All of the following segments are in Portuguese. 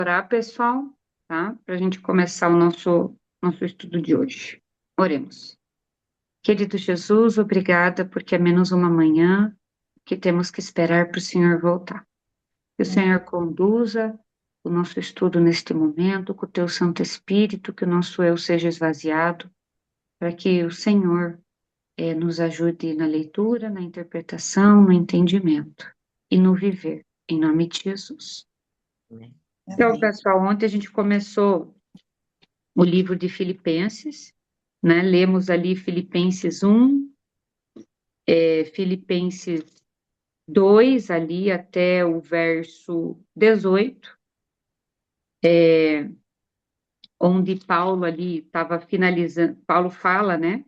Orar, pessoal, tá? Para a gente começar o nosso estudo de hoje. Oremos. Querido Jesus, obrigada porque é menos uma manhã que temos que esperar para o Senhor voltar. Que o Senhor conduza o nosso estudo neste momento com o teu Santo Espírito, que o nosso eu seja esvaziado, para que o Senhor nos ajude na leitura, na interpretação, no entendimento e no viver. Em nome de Jesus. Então, Amém. pessoal, ontem a gente começou o livro de Filipenses, né? Lemos ali Filipenses 1, Filipenses 2, ali até o verso 18, onde Paulo ali estava finalizando, Paulo fala, né?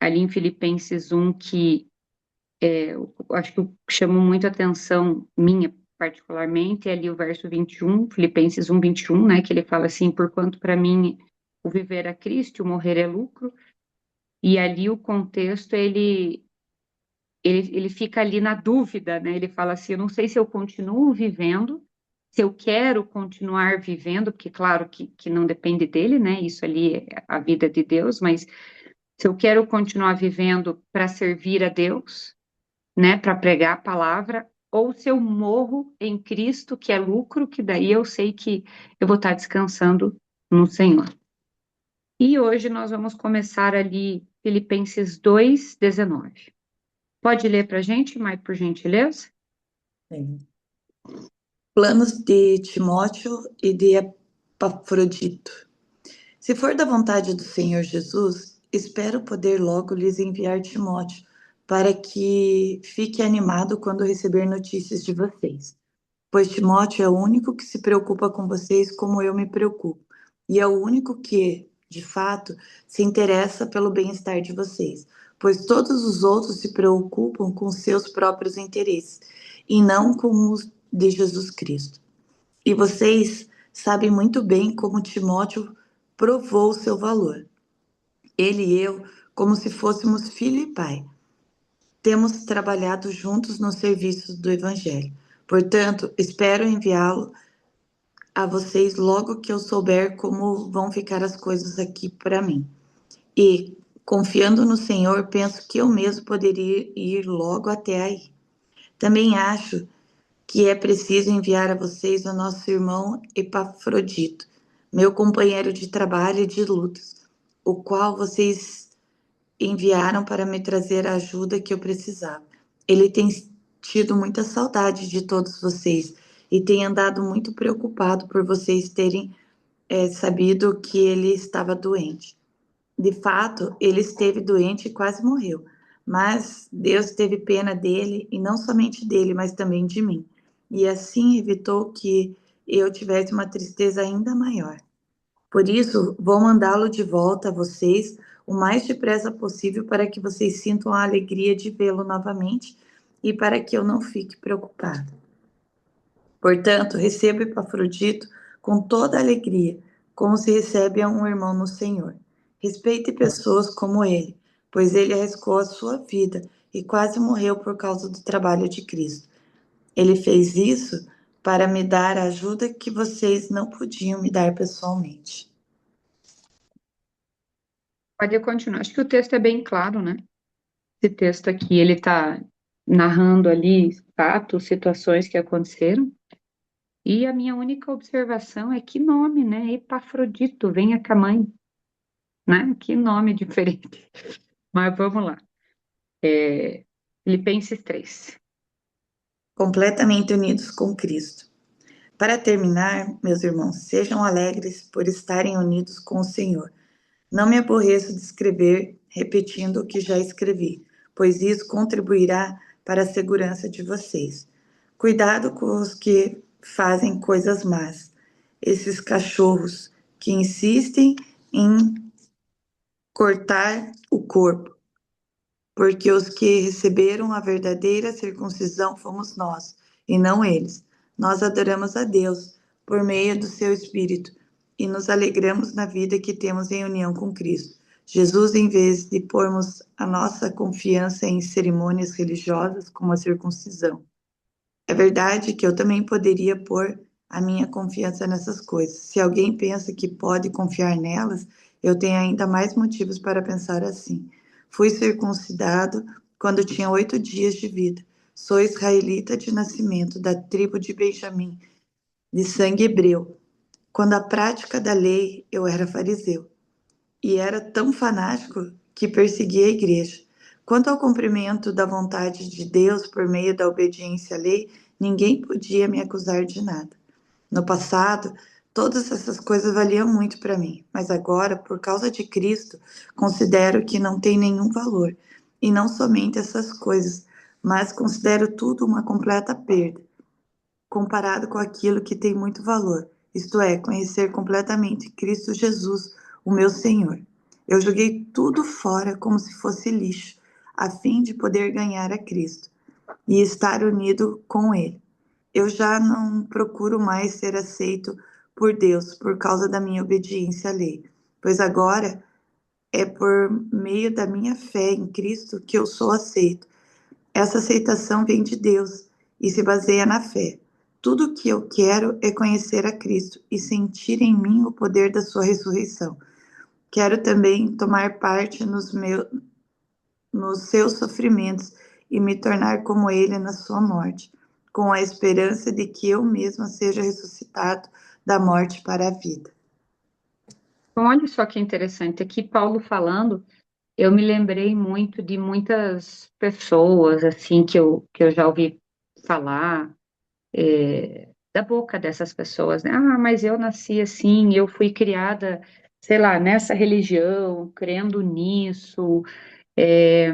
Ali em Filipenses 1, que eu acho que chamou muito a atenção minha, particularmente, é ali o verso 21, Filipenses 1, 21, né? Que ele fala assim, porquanto para mim o viver é Cristo, o morrer é lucro. E ali o contexto, ele fica ali na dúvida, né? Ele fala assim: eu não sei se eu continuo vivendo, se eu quero continuar vivendo, porque, claro, que não depende dele, né? Isso ali é a vida de Deus, mas se eu quero continuar vivendo para servir a Deus, né? Para pregar a palavra, ou se eu morro em Cristo, que é lucro, que daí eu sei que eu vou estar descansando no Senhor. E hoje nós vamos começar ali Filipenses 2:19. Pode ler para a gente, Mai, por gentileza? Sim. Planos de Timóteo e de Epafrodito. Se for da vontade do Senhor Jesus, espero poder logo lhes enviar Timóteo, para que fique animado quando receber notícias de vocês. Pois Timóteo é o único que se preocupa com vocês como eu me preocupo, e é o único que, de fato, se interessa pelo bem-estar de vocês, pois todos os outros se preocupam com seus próprios interesses, e não com os de Jesus Cristo. E vocês sabem muito bem como Timóteo provou o seu valor. Ele e eu, como se fôssemos filho e pai, temos trabalhado juntos no serviço do Evangelho. Portanto, espero enviá-lo a vocês logo que eu souber como vão ficar as coisas aqui para mim. E, confiando no Senhor, penso que eu mesmo poderia ir logo até aí. Também acho que é preciso enviar a vocês o nosso irmão Epafrodito, meu companheiro de trabalho e de lutas, o qual vocês enviaram para me trazer a ajuda que eu precisava. Ele tem tido muita saudade de todos vocês e tem andado muito preocupado por vocês terem sabido que ele estava doente. De fato, ele esteve doente e quase morreu, mas Deus teve pena dele, e não somente dele, mas também de mim, e assim evitou que eu tivesse uma tristeza ainda maior. Por isso, vou mandá-lo de volta a vocês o mais depressa possível para que vocês sintam a alegria de vê-lo novamente e para que eu não fique preocupada. Portanto, receba Epafrodito com toda a alegria, como se recebe a um irmão no Senhor. Respeite pessoas como ele, pois ele arriscou a sua vida e quase morreu por causa do trabalho de Cristo. Ele fez isso para me dar a ajuda que vocês não podiam me dar pessoalmente. Pode continuar. Acho que o texto é bem claro, né? Esse texto aqui, ele está narrando ali fatos, situações que aconteceram. E a minha única observação é que nome, né? Epafrodito, venha com a mãe, né? Que nome diferente. Mas vamos lá. Filipenses 3. Completamente unidos com Cristo. Para terminar, meus irmãos, sejam alegres por estarem unidos com o Senhor. Não me aborreço de escrever repetindo o que já escrevi, pois isso contribuirá para a segurança de vocês. Cuidado com os que fazem coisas más, esses cachorros que insistem em cortar o corpo, porque os que receberam a verdadeira circuncisão fomos nós, e não eles. Nós adoramos a Deus por meio do seu Espírito e nos alegramos na vida que temos em união com Cristo. Jesus, em vez de pormos a nossa confiança em cerimônias religiosas como a circuncisão. É verdade que eu também poderia pôr a minha confiança nessas coisas. Se alguém pensa que pode confiar nelas, eu tenho ainda mais motivos para pensar assim. Fui circuncidado quando tinha 8 dias de vida. Sou israelita de nascimento, da tribo de Benjamim, de sangue hebreu. Quando a prática da lei, eu era fariseu. E era tão fanático que perseguia a igreja. Quanto ao cumprimento da vontade de Deus por meio da obediência à lei, ninguém podia me acusar de nada. No passado, todas essas coisas valiam muito para mim, mas agora, por causa de Cristo, considero que não tem nenhum valor. E não somente essas coisas, mas considero tudo uma completa perda, comparado com aquilo que tem muito valor, isto é, conhecer completamente Cristo Jesus, o meu Senhor. Eu joguei tudo fora como se fosse lixo, a fim de poder ganhar a Cristo e estar unido com Ele. Eu já não procuro mais ser aceito por Deus por causa da minha obediência à lei, pois agora é por meio da minha fé em Cristo que eu sou aceito. Essa aceitação vem de Deus e se baseia na fé. Tudo o que eu quero é conhecer a Cristo e sentir em mim o poder da sua ressurreição. Quero também tomar parte nos seus sofrimentos e me tornar como ele na sua morte, com a esperança de que eu mesma seja ressuscitado da morte para a vida. Então, olha só que interessante, aqui Paulo falando, eu me lembrei muito de muitas pessoas, assim, que eu já ouvi falar, da boca dessas pessoas, né? Ah, mas eu nasci assim, eu fui criada, sei lá, nessa religião, crendo nisso, é,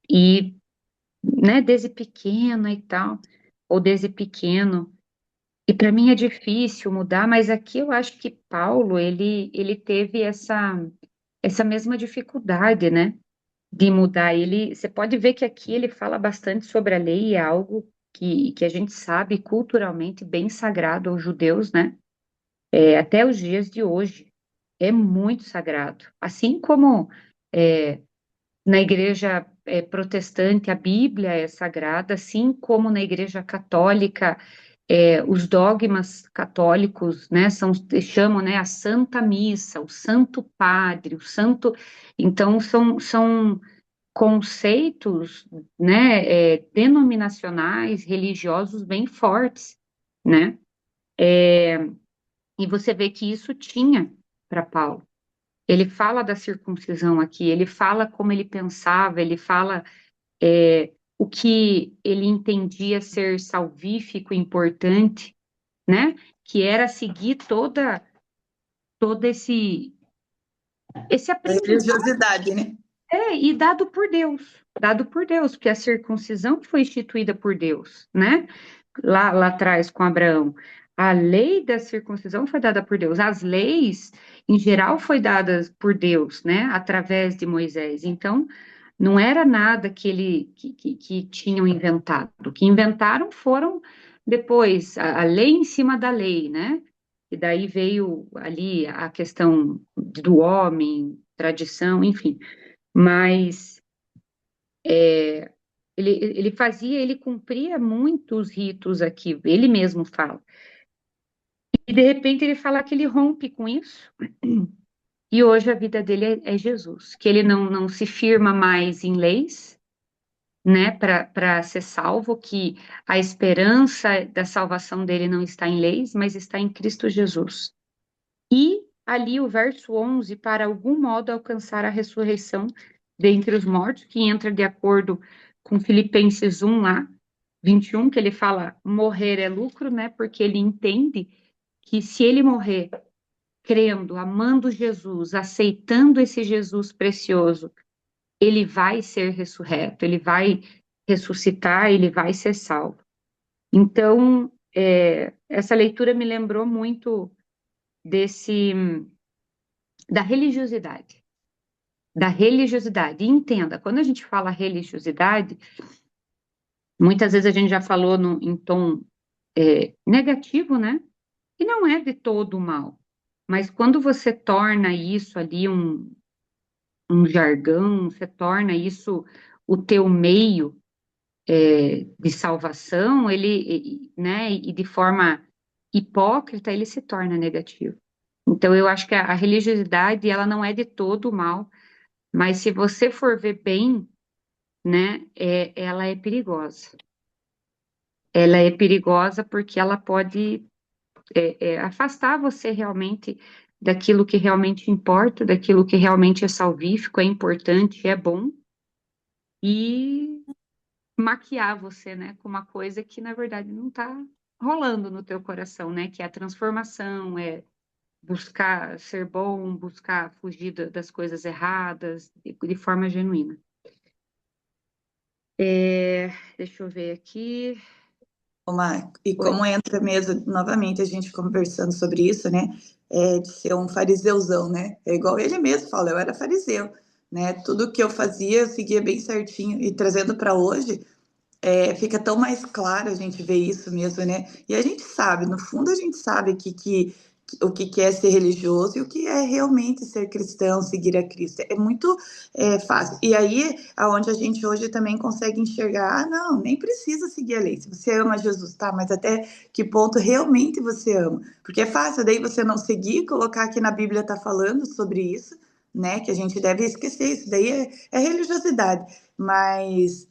e, né, desde pequena e tal, ou desde pequeno. E para mim é difícil mudar, mas aqui eu acho que Paulo, ele teve essa mesma dificuldade, né, de mudar. Você pode ver que aqui ele fala bastante sobre a lei, é algo que a gente sabe culturalmente bem sagrado aos judeus, né, até os dias de hoje. É muito sagrado. Assim como é, na igreja protestante a Bíblia é sagrada, assim como na igreja católica os dogmas católicos, né, chamam, né, a Santa Missa, o Santo Padre, o Santo. Então são conceitos, né, denominacionais, religiosos bem fortes, né? E você vê que isso tinha para Paulo. Ele fala da circuncisão aqui, ele fala como ele pensava, ele fala o que ele entendia ser salvífico, importante, né? Que era seguir todo esse A aprendizado religiosidade, né? e dado por Deus, porque a circuncisão foi instituída por Deus, né? Lá atrás com Abraão. A lei da circuncisão foi dada por Deus. As leis, em geral, foi dadas por Deus, né? Através de Moisés. Então, não era nada que tinham inventado. O que inventaram foram depois a lei em cima da lei, né? E daí veio ali a questão do homem, tradição, enfim. Mas ele cumpria muitos ritos aqui, ele mesmo fala. E de repente ele fala que ele rompe com isso. E hoje a vida dele é Jesus, que ele não se firma mais em leis, né, para ser salvo, que a esperança da salvação dele não está em leis, mas está em Cristo Jesus. E ali o verso 11, para algum modo alcançar a ressurreição dentre os mortos, que entra de acordo com Filipenses 1 lá, 21, que ele fala, morrer é lucro, né, porque ele entende que se ele morrer crendo, amando Jesus, aceitando esse Jesus precioso, ele vai ser ressurreto, ele vai ressuscitar, ele vai ser salvo. Então, essa leitura me lembrou muito desse da religiosidade, da religiosidade. E entenda, quando a gente fala religiosidade, muitas vezes a gente já falou em tom negativo, né? E não é de todo mal. Mas quando você torna isso ali um jargão, você torna isso o teu meio de salvação, ele, né, e de forma hipócrita, ele se torna negativo. Então, eu acho que a religiosidade, ela não é de todo mal, mas se você for ver bem, né, ela é perigosa. Ela é perigosa porque ela pode afastar você realmente daquilo que realmente importa, daquilo que realmente é salvífico, é importante, é bom, e maquiar você, né, com uma coisa que na verdade não está rolando no teu coração, né, que é a transformação, é buscar ser bom, buscar fugir das coisas erradas de forma genuína. Deixa eu ver aqui. Ô, Marco, e Oi. como entra mesmo, novamente, a gente conversando sobre isso, né? De ser um fariseuzão, né? É igual ele mesmo fala, eu era fariseu, né? Tudo que eu fazia, eu seguia bem certinho. E trazendo para hoje, fica tão mais claro a gente ver isso mesmo, né? E a gente sabe, no fundo, a gente sabe o que é ser religioso e o que é realmente ser cristão, seguir a Cristo. É muito fácil. E aí, aonde a gente hoje também consegue enxergar, não, nem precisa seguir a lei. Se você ama Jesus, tá? Mas até que ponto realmente você ama? Porque é fácil daí você não seguir, colocar que na Bíblia está falando sobre isso, né? Que a gente deve esquecer. Isso daí é religiosidade. Mas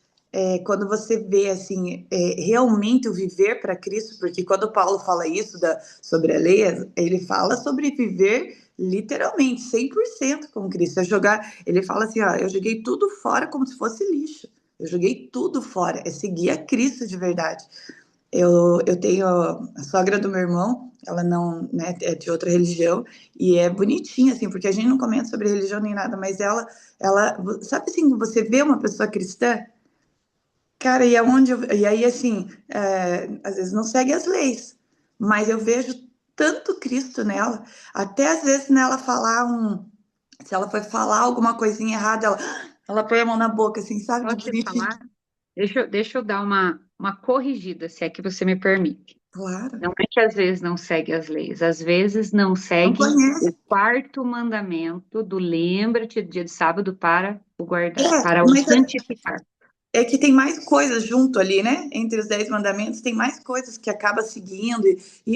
quando você vê assim realmente o viver para Cristo, porque quando Paulo fala isso sobre a lei, ele fala sobre viver literalmente 100% com Cristo. Ele fala assim, ó, eu joguei tudo fora como se fosse lixo. Eu joguei tudo fora, é seguir a Cristo de verdade. Eu tenho a sogra do meu irmão, ela não, né, é de outra religião, e é bonitinha, assim, porque a gente não comenta sobre religião nem nada, mas ela sabe assim, você vê uma pessoa cristã, cara, e aí assim, às vezes não segue as leis, mas eu vejo tanto Cristo nela, até às vezes nela se ela foi falar alguma coisinha errada, ela põe a mão na boca, assim, sabe, de Posso te bonitinho. falar? Deixa eu dar uma corrigida, se é que você me permite. Claro, Não é que às vezes não segue as leis, às vezes não não segue o conhece. quarto mandamento do lembra-te do dia de sábado para o guardar, É, para o mas santificar. é que tem mais coisas junto ali, né? Entre os 10 mandamentos, tem mais coisas que acaba seguindo,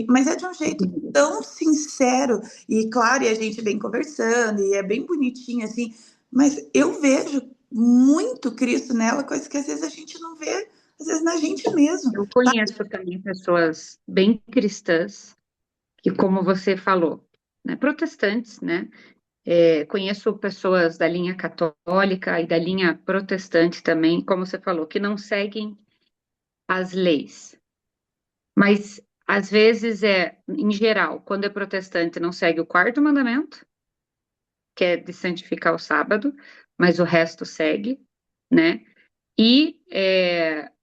mas é de um jeito tão sincero, e claro, e a gente vem conversando, e é bem bonitinho, assim, mas eu vejo muito Cristo nela, coisas que às vezes a gente não vê, às vezes na gente mesmo. Eu conheço também pessoas bem cristãs, que como você falou, né, protestantes, né? Conheço pessoas da linha católica e da linha protestante também, como você falou, que não seguem as leis. Mas, às vezes, em geral, quando é protestante, não segue o quarto mandamento, que é de santificar o sábado, mas o resto segue, né? E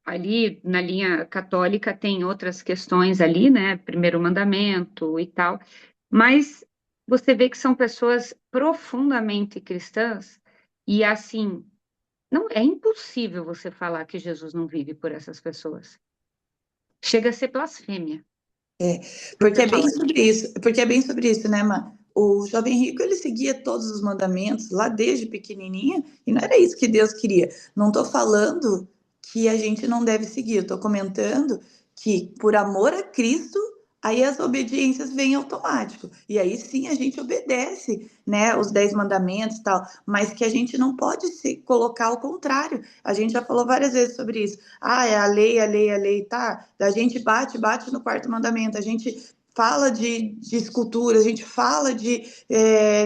ali na linha católica tem outras questões ali, né? Primeiro mandamento e tal, mas você vê que são pessoas profundamente cristãs e assim, não é impossível você falar que Jesus não vive por essas pessoas. Chega a ser blasfêmia É, você falar isso. porque é bem sobre isso, né, Má? O jovem rico, ele seguia todos os mandamentos lá desde pequenininha, e não era isso que Deus queria. Não estou falando que a gente não deve seguir, eu estou comentando que, por amor a Cristo, aí as obediências vêm automático. E aí sim a gente obedece, né, os 10 mandamentos e tal, mas que a gente não pode se colocar ao contrário. A gente já falou várias vezes sobre isso. Ah, é a lei, a lei, a lei, tá? A gente bate no quarto mandamento, a gente fala de escultura, a gente fala de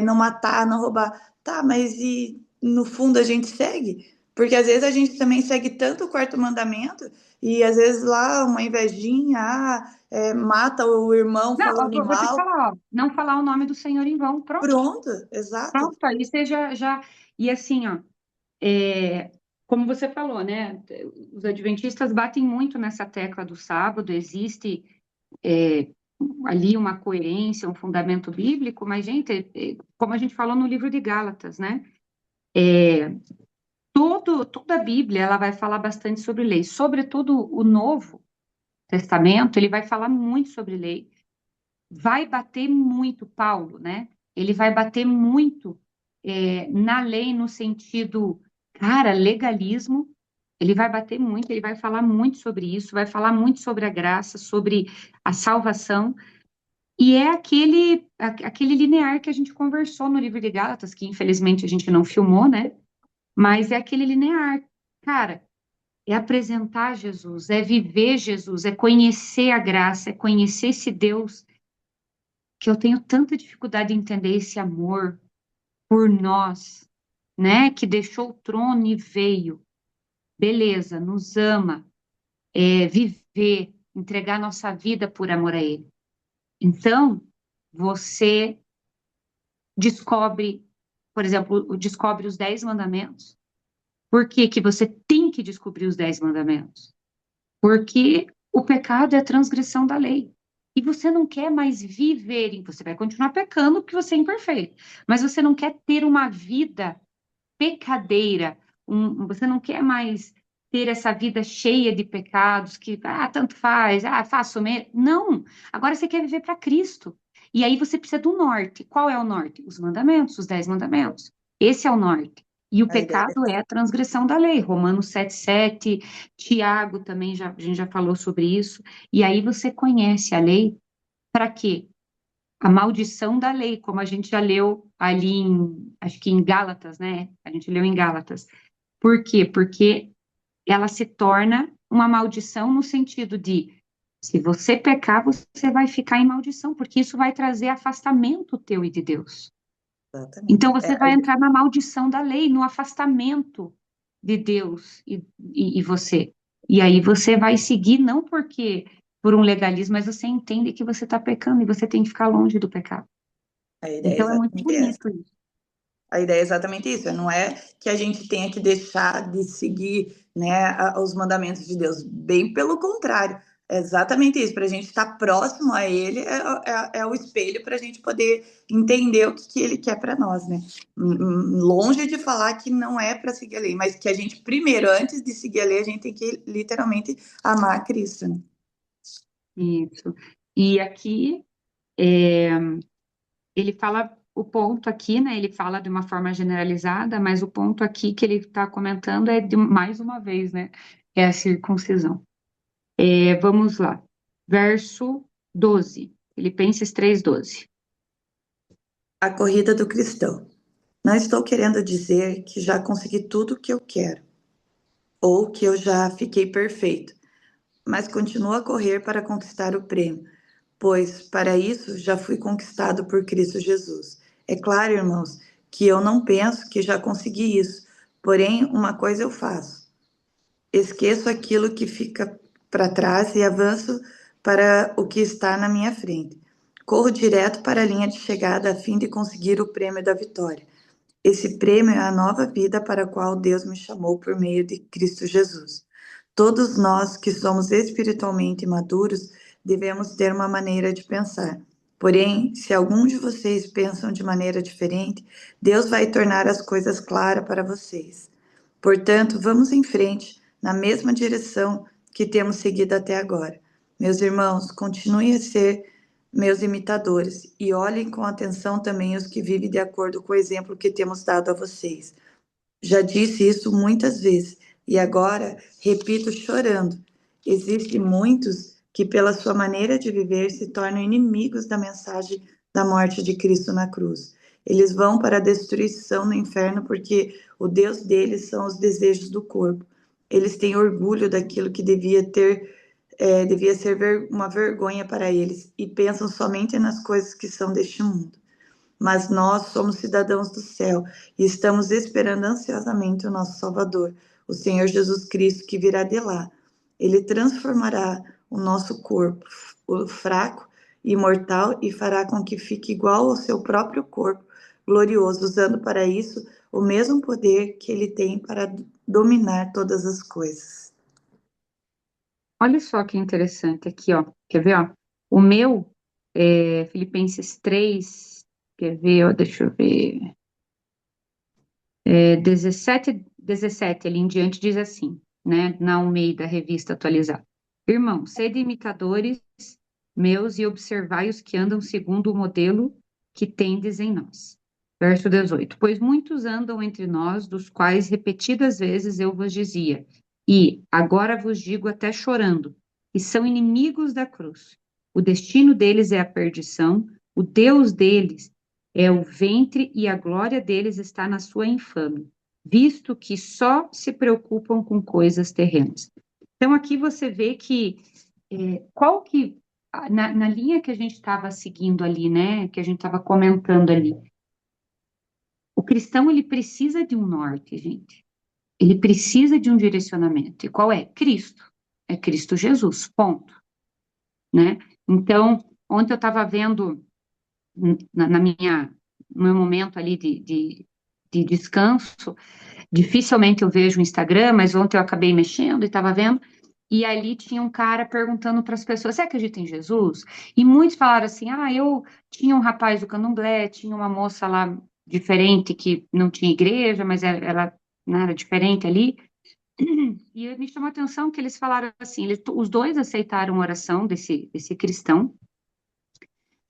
não matar, não roubar. Tá, mas e no fundo a gente segue? Porque às vezes a gente também segue tanto o quarto mandamento e às vezes lá uma invejinha, mata o irmão Não, falando eu vou te mal. falar, ó, não falar o nome do Senhor em vão, pronto, Pronto, exato. pronto, aí você já... E assim, ó, como você falou, né, os adventistas batem muito nessa tecla do sábado, existe é, ali uma coerência, um fundamento bíblico, mas, gente, como a gente falou no livro de Gálatas, né, toda a Bíblia, ela vai falar bastante sobre lei, sobretudo o Novo Testamento, ele vai falar muito sobre lei, vai bater muito, Paulo, né? Ele vai bater muito na lei no sentido, cara, legalismo, Ele vai bater muito, ele vai falar muito sobre isso, vai falar muito sobre a graça, sobre a salvação, e é aquele linear que a gente conversou no livro de Gálatas, que infelizmente a gente não filmou, né? Mas é aquele linear. Cara, é apresentar Jesus, é viver Jesus, é conhecer a graça, é conhecer esse Deus que eu tenho tanta dificuldade de entender esse amor por nós, né? Que deixou o trono e veio. Beleza, nos ama, viver, entregar nossa vida por amor a Ele. Então, você descobre, por exemplo, descobre os 10 mandamentos. Por que que você tem que descobrir os 10 mandamentos? Porque o pecado é a transgressão da lei. E você não quer mais viver, você vai continuar pecando porque você é imperfeito, mas você não quer ter uma vida pecadeira, você não quer mais ter essa vida cheia de pecados que, tanto faz, faço mesmo. Não, agora você quer viver para Cristo. E aí você precisa do norte. Qual é o norte? Os mandamentos, os 10 mandamentos. Esse é o norte. E o A ideia, pecado é a transgressão da lei. Romanos 7:7, Tiago também, a gente já falou sobre isso. E aí você conhece a lei para quê? A maldição da lei, como a gente já leu ali acho que em Gálatas, né? A gente leu em Gálatas. Por quê? Porque ela se torna uma maldição no sentido de, se você pecar, você vai ficar em maldição, porque isso vai trazer afastamento teu e de Deus. Então exatamente. você vai entrar na maldição da lei, no afastamento de Deus e você. E aí você vai seguir, não porque por um legalismo, mas você entende que você está pecando e você tem que ficar longe do pecado. A ideia é Então é muito exatamente essa. bonito isso. A ideia é exatamente isso. Não é que a gente tenha que deixar de seguir, né, os mandamentos de Deus. Bem pelo contrário. É exatamente isso. Para a gente estar próximo a Ele é o espelho para a gente poder entender o que Ele quer para nós, né? Longe de falar que não é para seguir a lei, mas que a gente primeiro, antes de seguir a lei, a gente tem que literalmente amar a Cristo, né? Isso. E aqui é, ele fala o ponto aqui, né? Ele fala de uma forma generalizada, mas o ponto aqui que ele está comentando é de mais uma vez, né? É a circuncisão. Vamos lá. Verso 12. Filipenses 3:12. A corrida do cristão. Não estou querendo dizer que já consegui tudo o que eu quero, ou que eu já fiquei perfeito, mas continuo a correr para conquistar o prêmio, pois para isso já fui conquistado por Cristo Jesus. É claro, irmãos, que eu não penso que já consegui isso, porém uma coisa eu faço: esqueço aquilo que fica para trás e avanço para o que está na minha frente. Corro direto para a linha de chegada a fim de conseguir o prêmio da vitória. Esse prêmio é a nova vida para a qual Deus me chamou por meio de Cristo Jesus. Todos nós que somos espiritualmente maduros devemos ter uma maneira de pensar. Porém, se alguns de vocês pensam de maneira diferente, Deus vai tornar as coisas claras para vocês. Portanto, vamos em frente, na mesma direção que temos seguido até agora. Meus irmãos, continuem a ser meus imitadores e olhem com atenção também os que vivem de acordo com o exemplo que temos dado a vocês. Já disse isso muitas vezes e agora repito chorando. Existem muitos que, pela sua maneira de viver, se tornam inimigos da mensagem da morte de Cristo na cruz. Eles vão para a destruição no inferno porque o Deus deles são os desejos do corpo. Eles têm orgulho daquilo que devia ser uma vergonha para eles e pensam somente nas coisas que são deste mundo. Mas nós somos cidadãos do céu e estamos esperando ansiosamente o nosso Salvador, o Senhor Jesus Cristo, que virá de lá. Ele transformará o nosso corpo, o fraco e mortal, e fará com que fique igual ao seu próprio corpo glorioso, usando para isso o mesmo poder que ele tem para dominar todas as coisas. Olha só que interessante aqui, ó. Quer ver, ó? O meu, Filipenses 3, quer ver, ó, deixa eu ver. 17 ali em diante diz assim, né? Na Almeida, revista atualizada. Irmãos, sede imitadores meus e observai os que andam segundo o modelo que tendes em nós. Verso 18. Pois muitos andam entre nós, dos quais repetidas vezes eu vos dizia, e agora vos digo até chorando, que são inimigos da cruz. O destino deles é a perdição, o Deus deles é o ventre e a glória deles está na sua infâmia, visto que só se preocupam com coisas terrenas. Então aqui você vê que qual que na linha que a gente estava seguindo ali, né, que a gente estava comentando ali, o cristão ele precisa de um norte, gente. Ele precisa de um direcionamento. E qual é? Cristo. É Cristo Jesus, ponto, né? Então, ontem eu estava vendo na minha no meu momento ali de descanso, dificilmente eu vejo o Instagram, mas ontem eu acabei mexendo e estava vendo, e ali tinha um cara perguntando para as pessoas: você acredita em Jesus? E muitos falaram assim: ah, eu tinha um rapaz do candomblé, tinha uma moça lá diferente que não tinha igreja, mas ela né, era diferente ali. E me chamou a atenção que eles falaram assim: os dois aceitaram a oração desse cristão,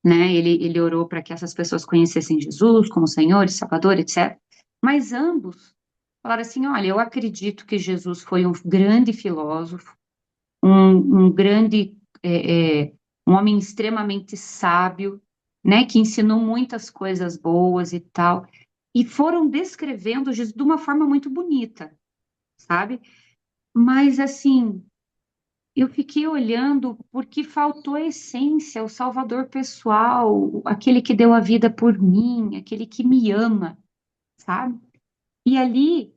né? Ele orou para que essas pessoas conhecessem Jesus como Senhor e Salvador, etc. Mas ambos falaram assim: olha, eu acredito que Jesus foi um grande filósofo, um grande, um homem extremamente sábio, né? Que ensinou muitas coisas boas e tal. E foram descrevendo Jesus de uma forma muito bonita, sabe? Mas assim, eu fiquei olhando porque faltou a essência, o salvador pessoal, aquele que deu a vida por mim, aquele que me ama, sabe? E ali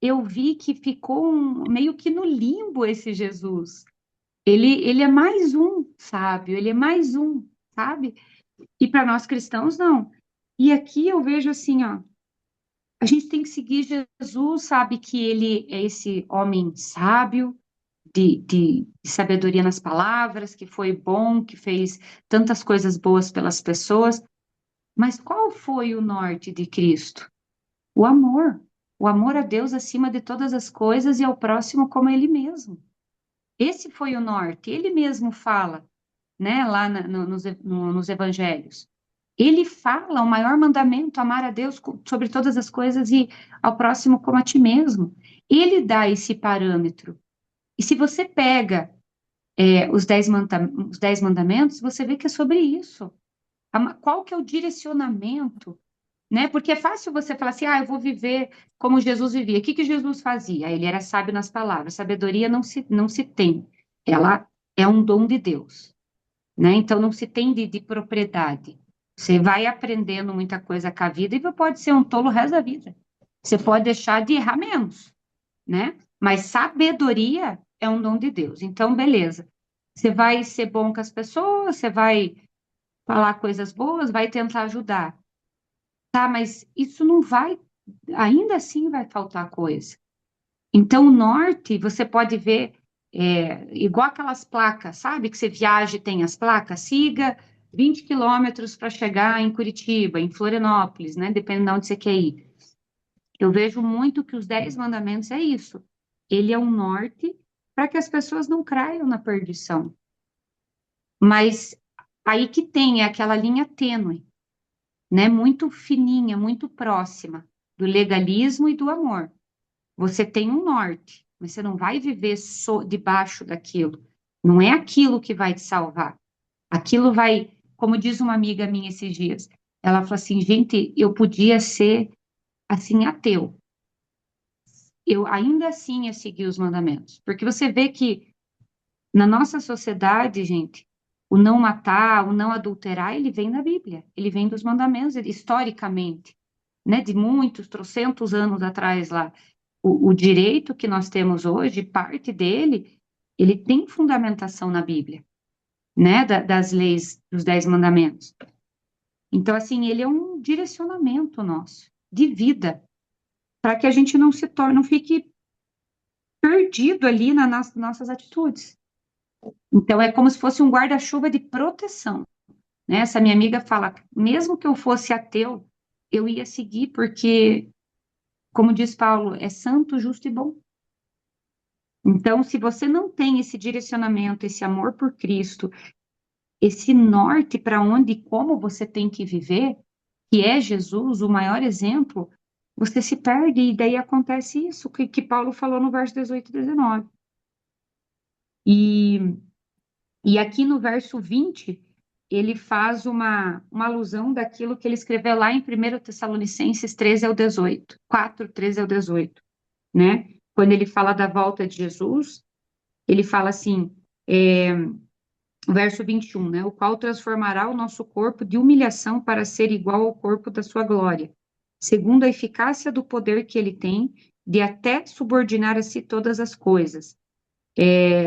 eu vi que ficou meio que no limbo esse Jesus. Ele é mais um sábio, ele é mais um, sabe? E para nós cristãos, não. E aqui eu vejo assim, ó, a gente tem que seguir Jesus, sabe que ele é esse homem sábio, de sabedoria nas palavras, que foi bom, que fez tantas coisas boas pelas pessoas. Mas qual foi o norte de Cristo? O amor. O amor a Deus acima de todas as coisas e ao próximo como a Ele mesmo. Esse foi o norte. Ele mesmo fala, né, lá nos evangelhos. Ele fala o maior mandamento, amar a Deus sobre todas as coisas e ao próximo como a ti mesmo. Ele dá esse parâmetro. E se você pega os 10 mandamentos, você vê que é sobre isso. Qual que é o direcionamento, né? Porque é fácil você falar assim, ah, eu vou viver como Jesus vivia. O que que Jesus fazia? Ele era sábio nas palavras. Sabedoria não se tem. Ela é um dom de Deus, né? Então não se tem de propriedade. Você vai aprendendo muita coisa com a vida e pode ser um tolo o resto da vida. Você pode deixar de errar menos, né? Mas sabedoria é um dom de Deus. Então, beleza. Você vai ser bom com as pessoas, você vai falar coisas boas, vai tentar ajudar. Tá, mas isso não vai, ainda assim vai faltar coisa. Então, o norte, você pode ver, igual aquelas placas, sabe? Que você viaja e tem as placas, siga 20 quilômetros para chegar em Curitiba, em Florianópolis, né? Dependendo de onde você quer ir. Eu vejo muito que os 10 mandamentos é isso. Ele é um norte para que as pessoas não caiam na perdição. Mas aí que tem é aquela linha tênue, né? Muito fininha, muito próxima do legalismo e do amor. Você tem um norte, mas você não vai viver debaixo daquilo. Não é aquilo que vai te salvar. Aquilo vai, como diz uma amiga minha esses dias, ela falou assim, gente, eu podia ser assim ateu. Eu ainda assim ia seguir os mandamentos. Porque você vê que na nossa sociedade, gente, o não matar, o não adulterar, ele vem da Bíblia, ele vem dos mandamentos, historicamente, né, de muitos, trocentos anos atrás lá. O direito que nós temos hoje, parte dele, ele tem fundamentação na Bíblia, né, das leis dos 10 mandamentos. Então, assim, ele é um direcionamento nosso, de vida, para que a gente não se torne, não fique perdido ali nas nossas atitudes. Então, é como se fosse um guarda-chuva de proteção, né? Essa minha amiga fala, mesmo que eu fosse ateu, eu ia seguir, porque, como diz Paulo, é santo, justo e bom. Então, se você não tem esse direcionamento, esse amor por Cristo, esse norte para onde e como você tem que viver, que é Jesus, o maior exemplo, você se perde, e daí acontece isso que Paulo falou no verso 18 e 19. E, e aqui no verso 20, ele faz uma alusão daquilo que ele escreveu lá em 1 Tessalonicenses 13 ao 18, 4, 13 ao 18, né? Quando ele fala da volta de Jesus, ele fala assim, verso 21, né? O qual transformará o nosso corpo de humilhação para ser igual ao corpo da sua glória, segundo a eficácia do poder que ele tem de até subordinar a si todas as coisas.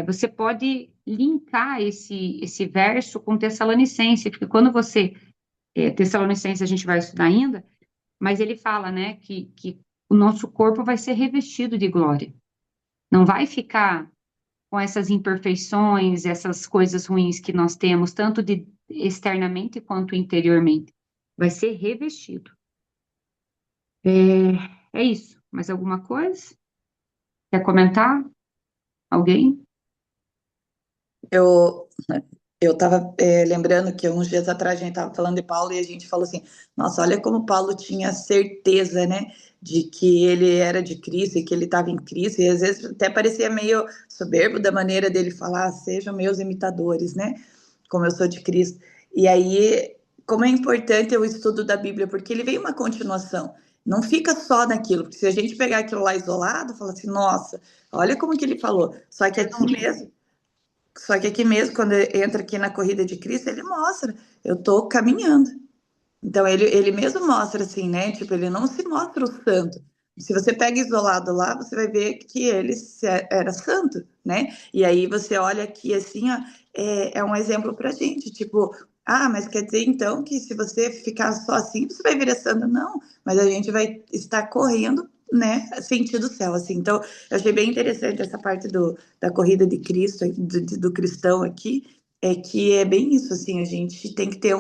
Você pode linkar esse verso com Tessalonicense, porque quando você, Tessalonicense a gente vai estudar ainda, mas ele fala, né, que o nosso corpo vai ser revestido de glória. Não vai ficar com essas imperfeições, essas coisas ruins que nós temos, tanto de externamente quanto interiormente. Vai ser revestido. É isso. Mais alguma coisa? Quer comentar? Alguém? Eu eu estava lembrando que uns dias atrás a gente estava falando de Paulo e a gente falou assim, nossa, olha como Paulo tinha certeza, né, de que ele era de Cristo e que ele estava em Cristo, e às vezes até parecia meio soberbo da maneira dele falar, sejam meus imitadores, né, como eu sou de Cristo. E aí, como é importante o estudo da Bíblia, porque ele vem uma continuação, não fica só naquilo, porque se a gente pegar aquilo lá isolado, fala assim, nossa, olha como que ele falou, só que aqui mesmo, quando entra aqui na corrida de Cristo, ele mostra, eu tô caminhando. Então ele mesmo mostra assim, né? Tipo, ele não se mostra o santo. Se você pega isolado lá, você vai ver que ele era santo, né? E aí você olha aqui assim, ó, é um exemplo pra gente, tipo, ah, mas quer dizer então que se você ficar só assim, você vai virar santo? Não, mas a gente vai estar correndo, né, sentido céu, assim. Então, eu achei bem interessante essa parte da corrida de Cristo, do cristão aqui, é que é bem isso, assim, a gente tem que ter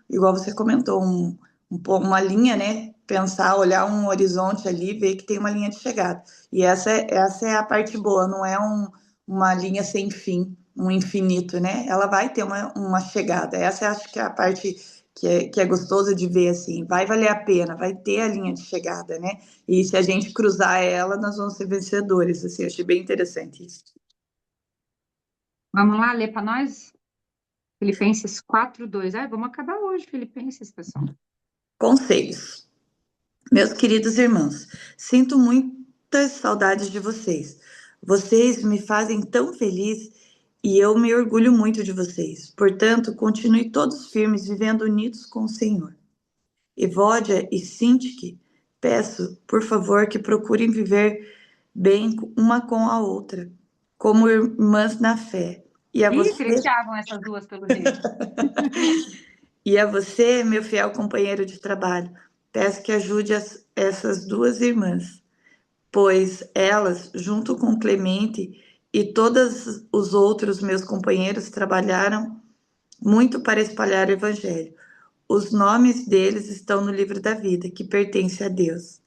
igual você comentou, uma linha, né? Pensar, olhar um horizonte ali, ver que tem uma linha de chegada. E essa é a parte boa, não é uma linha sem fim, um infinito, né? Ela vai ter uma chegada. Essa eu acho que é a parte que é gostoso de ver, assim. Vai valer a pena, vai ter a linha de chegada, né? E se a gente cruzar ela, nós vamos ser vencedores, assim. Eu achei bem interessante isso. Vamos lá ler para nós? Filipenses 4:2. Vamos acabar hoje, Filipenses, pessoal. Conselhos. Meus queridos irmãos, sinto muitas saudades de vocês. Vocês me fazem tão feliz e eu me orgulho muito de vocês. Portanto, continue todos firmes, vivendo unidos com o Senhor. Evódia e Sintique, peço, por favor, que procurem viver bem uma com a outra, como irmãs na fé. E a Ih, você, criticavam essas duas, pelo jeito. meu fiel companheiro de trabalho, peço que ajude essas duas irmãs, pois elas, junto com Clemente e todos os outros meus companheiros, trabalharam muito para espalhar o Evangelho. Os nomes deles estão no livro da vida, que pertence a Deus.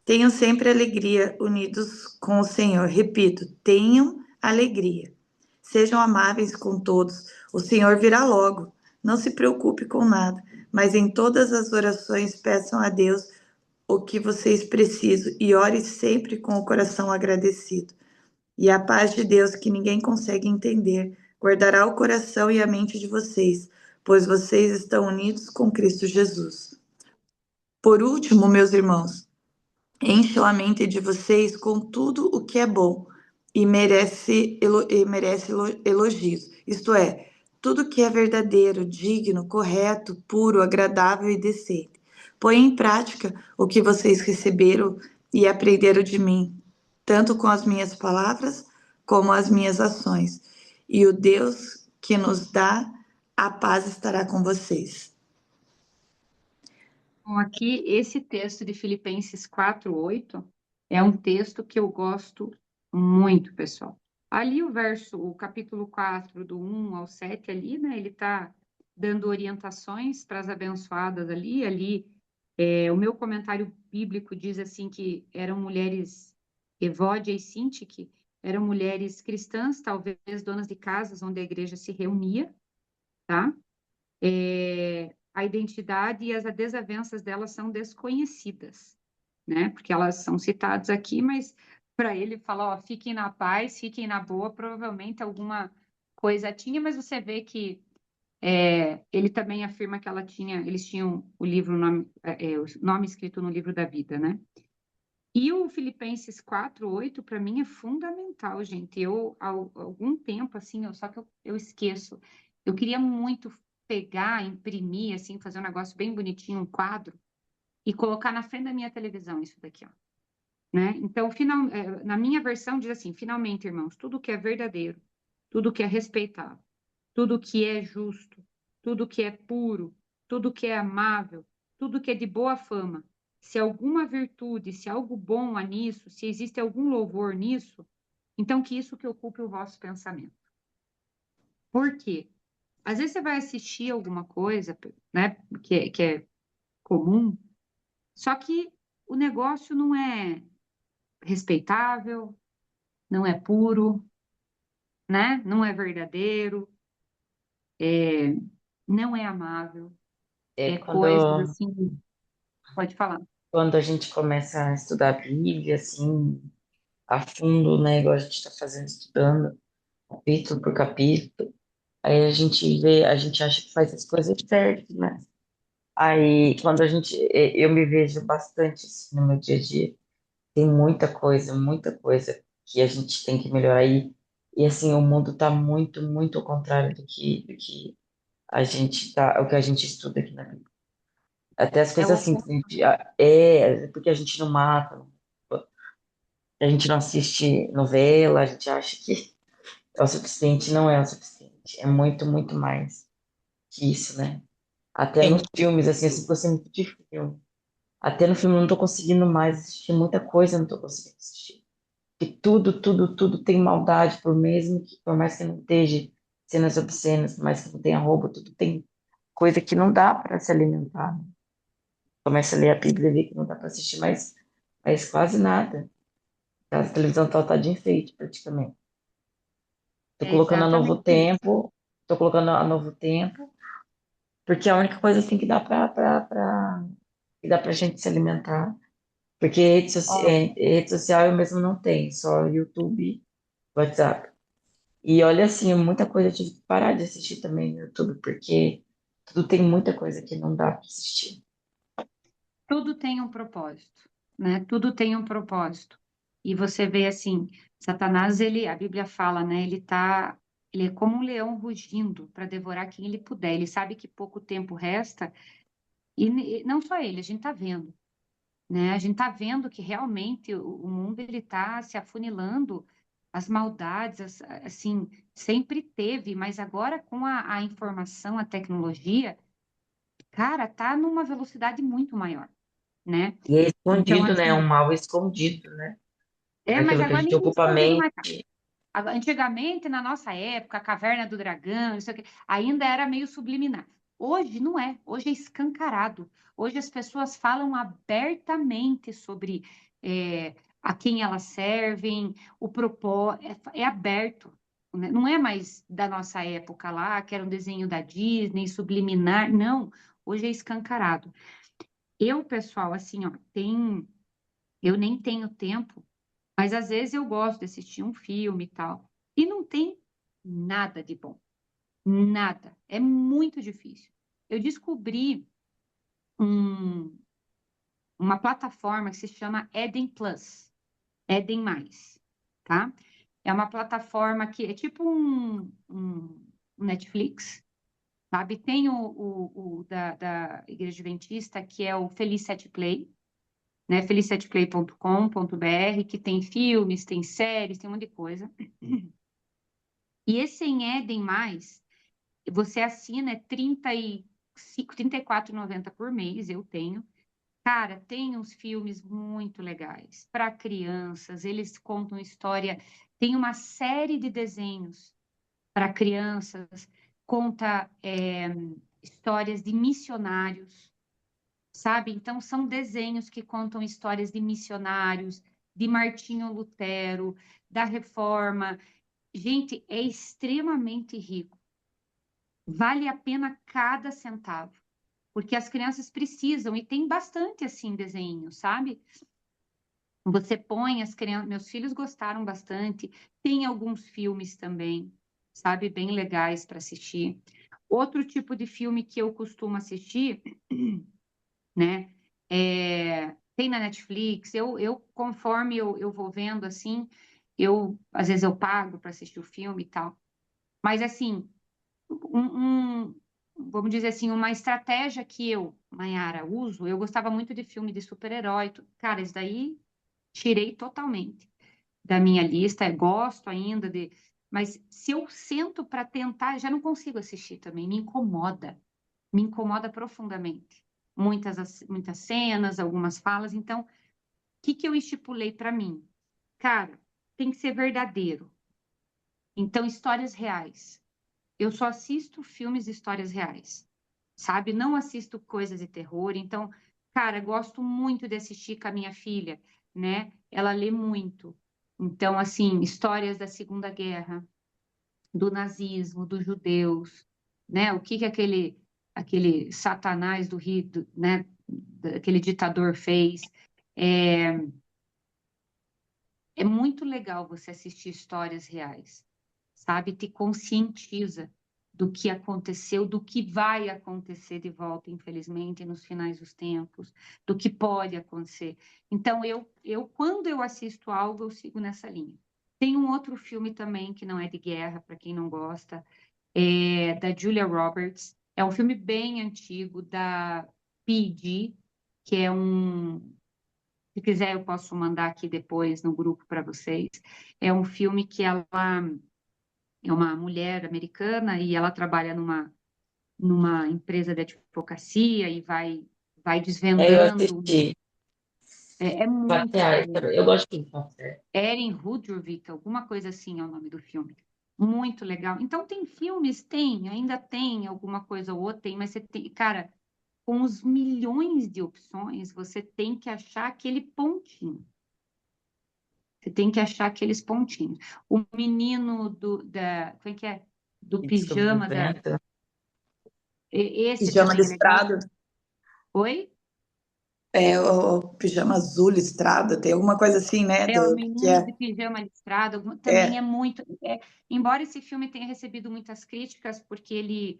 Tenham sempre alegria unidos com o Senhor. Repito, tenham alegria. Sejam amáveis com todos. O Senhor virá logo. Não se preocupe com nada, mas em todas as orações peçam a Deus o que vocês precisam e ore sempre com o coração agradecido. E a paz de Deus, que ninguém consegue entender, guardará o coração e a mente de vocês, pois vocês estão unidos com Cristo Jesus. Por último, meus irmãos, encham a mente de vocês com tudo o que é bom e merece elogios. Isto é, tudo que é verdadeiro, digno, correto, puro, agradável e decente. Põe em prática o que vocês receberam e aprenderam de mim, tanto com as minhas palavras como as minhas ações. E o Deus que nos dá a paz estará com vocês. Bom, aqui, esse texto de Filipenses 4:8 é um texto que eu gosto muito, pessoal. Ali o capítulo 4, do 1 ao 7, ali, né, ele está dando orientações para as abençoadas ali, o meu comentário bíblico diz assim que eram mulheres, Evódia e Sintique, eram mulheres cristãs, talvez donas de casas onde a igreja se reunia, tá? A identidade e as desavenças delas são desconhecidas. né? Porque elas são citadas aqui, mas para ele falar, ó, fiquem na paz, fiquem na boa, provavelmente alguma coisa tinha, mas você vê que ele também afirma que eles tinham o livro, o nome escrito no livro da vida, né? E o Filipenses 4:8, para mim, é fundamental, gente. Há algum tempo, assim, só que eu esqueço. Eu queria muito pegar, imprimir, assim, fazer um negócio bem bonitinho, um quadro, e colocar na frente da minha televisão isso daqui, ó. Né? Então, na minha versão, diz assim: finalmente, irmãos, tudo que é verdadeiro, tudo que é respeitável, tudo que é justo, tudo que é puro, tudo que é amável, tudo que é de boa fama, se alguma virtude, se algo bom há nisso, se existe algum louvor nisso, então que isso que ocupe o vosso pensamento. Por quê? Às vezes você vai assistir alguma coisa, né, que é comum, só que o negócio não é respeitável, não é puro, né? Não é verdadeiro, é, não é amável, É é coisas quando, assim. Pode falar. quando a gente começa a estudar a Bíblia, assim, a fundo, né, igual a gente está fazendo, estudando, capítulo por capítulo, aí a gente vê, a gente acha que faz as coisas certas, né? Aí, quando eu me vejo bastante, assim, no meu dia a dia, tem muita coisa que a gente tem que melhorar aí. E, assim, o mundo tá muito, muito ao contrário do que o que a gente estuda aqui na Bíblia. Até as É o coisas simples, oposto. porque a gente não mata, a gente não assiste novela, a gente acha que é o suficiente, não é o suficiente. É muito, muito mais que isso, né? Até nos filmes, assim, eu sempre gostei muito de filme. Até no filme eu não tô conseguindo mais assistir muita coisa, eu não tô conseguindo assistir. Porque tudo tem maldade, por mais que não esteja cenas obscenas, por mais que não tenha roubo, tudo tem coisa que não dá para se alimentar, né? Começa a ler a Bíblia e vê que não dá para assistir mais quase nada. A televisão tá de enfeite, praticamente. Tô É colocando a novo exatamente isso. tempo, tô colocando a novo tempo, porque é a única coisa assim que dá que dá pra gente se alimentar. Porque Ó, rede social eu mesmo não tenho, só YouTube, WhatsApp. E olha assim, muita coisa eu tive que parar de assistir também no YouTube, porque tudo tem muita coisa que não dá para assistir. tudo tem um propósito, né? Tudo tem um propósito. E você vê assim, Satanás, a Bíblia fala, né? Ele é como um leão rugindo para devorar quem ele puder. Ele sabe que pouco tempo resta e não só ele, a gente está vendo, né? A gente está vendo que realmente o mundo ele está se afunilando, as maldades, assim, sempre teve, mas agora com a informação, a tecnologia, cara, tá numa velocidade muito maior, né? E é Então, escondido, né? É um assim, mal escondido, né? mas Aquilo que a agora gente ninguém ocupa a escondido mais. mente. Antigamente, na nossa época, a Caverna do Dragão, isso aqui, ainda era meio subliminar. Hoje não é, hoje é escancarado. Hoje as pessoas falam abertamente sobre a quem elas servem, o propósito, é aberto. Né? Não é mais da nossa época lá, que era um desenho da Disney, subliminar, não. Hoje é escancarado. Pessoal, assim, ó, eu nem tenho tempo, mas às vezes eu gosto de assistir um filme e tal. E não tem nada de bom. Nada. É muito difícil. Eu descobri um- uma plataforma que se chama Eden Plus. Eden Mais, tá? É uma plataforma que é tipo um Netflix, sabe? Tem o da Igreja Adventista, que é o Felicity Play, né? felicityplay.com.br, que tem filmes, tem séries, tem um monte de coisa. E esse em Eden Mais, você assina, é 35, 34,90 por mês, eu tenho. Cara, tem uns filmes muito legais para crianças, eles contam história, tem uma série de desenhos para crianças, conta histórias de missionários, sabe? Então, são desenhos que contam histórias de missionários, de Martinho Lutero, da Reforma. Gente, é extremamente rico. Vale a pena cada centavo, porque as crianças precisam, e tem bastante assim desenho, sabe? Você põe as crianças, meus filhos gostaram bastante, tem alguns filmes também, sabe, bem legais para assistir. Outro tipo de filme que eu costumo assistir, né, tem na Netflix, conforme eu vou vendo assim, às vezes eu pago para assistir o filme e tal. Mas assim, vamos dizer assim, uma estratégia que eu, Mayara, uso, eu gostava muito de filme de super-herói. Cara, isso daí tirei totalmente da minha lista. Gosto ainda de. Mas se eu sento para tentar, já não consigo assistir também, me incomoda profundamente. Muitas cenas, algumas falas. Então, o que eu estipulei para mim? Cara, tem que ser verdadeiro. Então, histórias reais. Eu só assisto filmes de histórias reais, sabe? Não assisto coisas de terror. Então, cara, gosto muito de assistir com a minha filha, né? Ela lê muito. Então, assim, histórias da Segunda Guerra, do nazismo, dos judeus, né? O que aquele Satanás do Rio, né? Aquele ditador fez. É, é muito legal você assistir histórias reais, sabe? Te conscientiza do que aconteceu, do que vai acontecer de volta, infelizmente, nos finais dos tempos, do que pode acontecer. Então, quando eu assisto algo, eu sigo nessa linha. Tem um outro filme também que não é de guerra, para quem não gosta, da Julia Roberts. É um filme bem antigo, da P.E.G., que é se quiser, eu posso mandar aqui depois no grupo para vocês. É um filme que ela é uma mulher americana e ela trabalha numa empresa de advocacia e vai Eu desvendando. assisti. É muito Fatos bom. Eu gosto de fatos reais. Erin Hudrovich, alguma coisa assim é o nome do filme. Muito legal. Então, tem filmes? Tem, ainda tem alguma coisa ou outra, tem, mas você tem, cara, com os milhões de opções, você tem que achar aquele pontinho. Você tem que achar aqueles pontinhos. O menino como é que é? Do E descobri pijama, vento. esse Pijama também é legal. listrado, Oi? o pijama azul listrado, tem alguma coisa assim, né? É o Que menino é, de pijama listrado, também é é muito. Embora esse filme tenha recebido muitas críticas, porque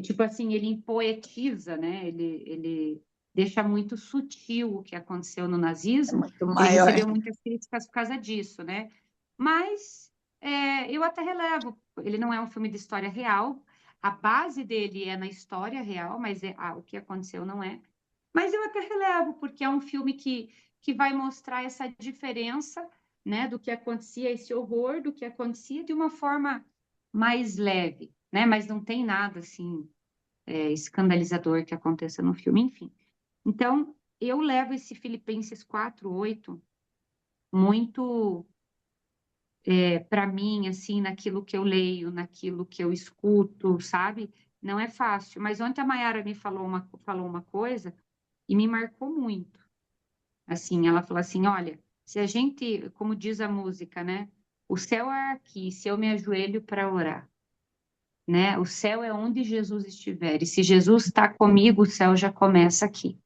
tipo assim, ele poetiza, né? Ele deixa muito sutil o que aconteceu no nazismo. muito Ele maior. recebeu muitas críticas por causa disso, né? Mas eu até relevo. Ele não é um filme de história real. A base dele é na história real, mas o que aconteceu não é. Mas eu até relevo, porque é um filme que vai mostrar essa diferença, né, do que acontecia, esse horror do que acontecia de uma forma mais leve, né? Mas não tem nada assim escandalizador que aconteça no filme, enfim. Então, eu levo esse Filipenses 4:8 muito para mim, assim, naquilo que eu leio, naquilo que eu escuto, sabe? Não é fácil. Mas ontem a Mayara me falou uma coisa e me marcou muito. Assim, ela falou assim: olha, se a gente, como diz a música, né? O céu é aqui, se eu me ajoelho para orar, né? O céu é onde Jesus estiver. E se Jesus está comigo, o céu já começa aqui.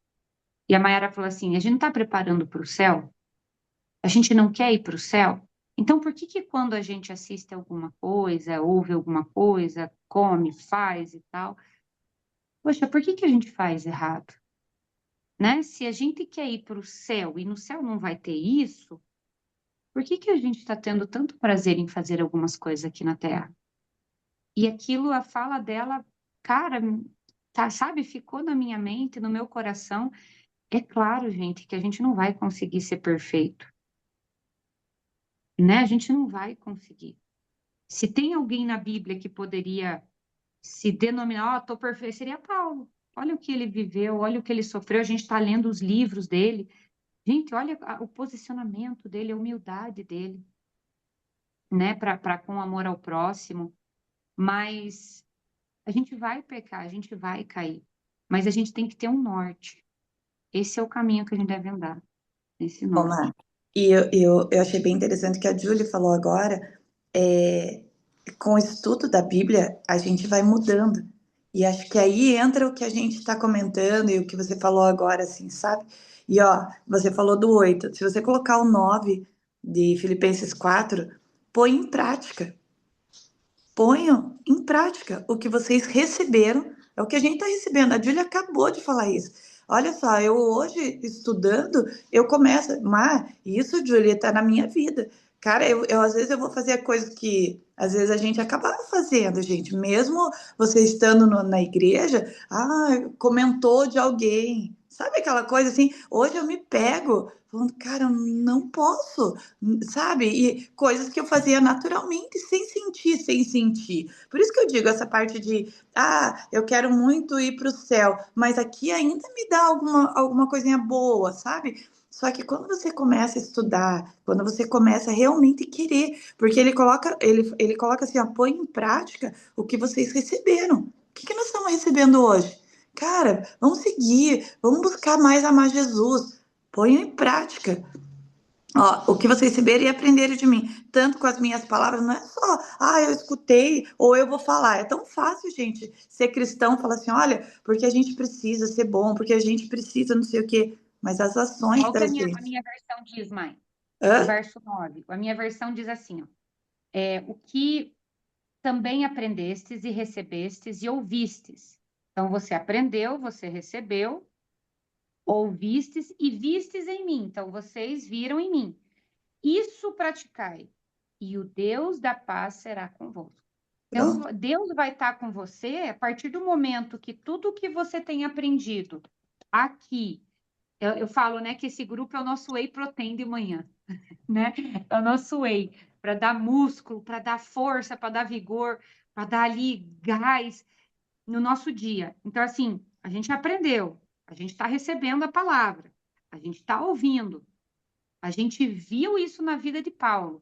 E a Mayara falou assim: a gente não está preparando para o céu? A gente não quer ir para o céu? Então, por que quando a gente assiste alguma coisa, ouve alguma coisa, come, faz e tal, poxa, por que a gente faz errado? Né? Se a gente quer ir para o céu e no céu não vai ter isso, por que a gente está tendo tanto prazer em fazer algumas coisas aqui na Terra? E aquilo, a fala dela, cara, tá, sabe, ficou na minha mente, no meu coração. É claro, gente, que a gente não vai conseguir ser perfeito, né? A gente não vai conseguir. Se tem alguém na Bíblia que poderia se denominar, ó, tô perfeito, seria Paulo. Olha o que ele viveu, olha o que ele sofreu. A gente está lendo os livros dele. Gente, olha o posicionamento dele, a humildade dele, né? Para com amor ao próximo. Mas a gente vai pecar, a gente vai cair. Mas a gente tem que ter um norte. Esse é o caminho que a gente deve andar, esse Omar. norte. E eu achei bem interessante que a Julie falou agora, é, com o estudo da Bíblia, a gente vai mudando. E acho que aí entra o que a gente está comentando e o que você falou agora, assim, sabe? E ó, você falou do 8. Se você colocar o 9 de Filipenses 4, põe em prática. Ponham em prática o que vocês receberam, é o que a gente está recebendo. A Júlia acabou de falar isso. Olha só, eu hoje estudando, eu começo, mas isso, Júlia, está na minha vida. Cara, às vezes eu vou fazer coisas que às vezes a gente acaba fazendo, gente. Mesmo você estando na igreja, comentou de alguém. Sabe aquela coisa assim? Hoje eu me pego falando, cara, eu não posso, sabe? E coisas que eu fazia naturalmente, sem sentir, sem sentir. Por isso que eu digo essa parte de, eu quero muito ir para o céu, mas aqui ainda me dá alguma coisinha boa, sabe? Só que quando você começa a estudar, quando você começa a realmente querer, porque ele coloca assim, ó, põe em prática o que vocês receberam. O que nós estamos recebendo hoje? Cara, vamos seguir, vamos buscar mais amar Jesus. Ponha em prática. Ó, o que vocês receberam e aprenderam de mim, tanto com as minhas palavras, não é só, eu escutei ou eu vou falar. É tão fácil, gente, ser cristão, falar assim, olha, porque a gente precisa ser bom, porque a gente precisa não sei o quê, mas as ações Olha o que da a gente. minha versão diz, mãe. O Hã? verso 9. A minha versão diz assim, ó, o que também aprendestes e recebestes e ouvistes. Então, você aprendeu, você recebeu, ouvistes e vistes em mim. Então, vocês viram em mim. Isso praticai, e o Deus da paz será convosco. Então, Pronto. Deus vai estar com você a partir do momento que tudo que você tem aprendido aqui, eu falo, né, que esse grupo é o nosso whey protein de manhã, né? É o nosso whey para dar músculo, para dar força, para dar vigor, para dar ali gás no nosso dia. Então, assim, a gente aprendeu, a gente está recebendo a palavra, a gente está ouvindo, a gente viu isso na vida de Paulo.